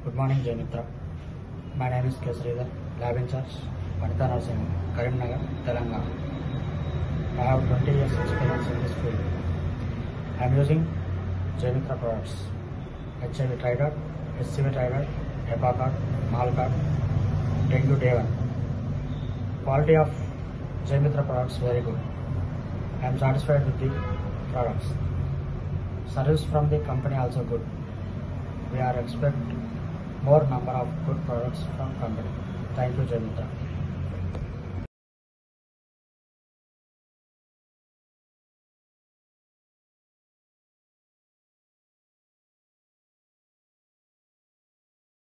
Good morning, Jaymitra. My name is K. Sridhar, Lab in Charge, Vanitha Nursing, Karimnagar, Telangana. I have 20 years experience in this field. I am using Jaymitra products: HIV Tridot, HCV Tridot, Hepacard, Malcard, Dengue Day 1. Quality of Jaymitra products very good. I am satisfied with the products. Service from the company also good. We are expect more number of good products from company. Thank you, Jaymitra.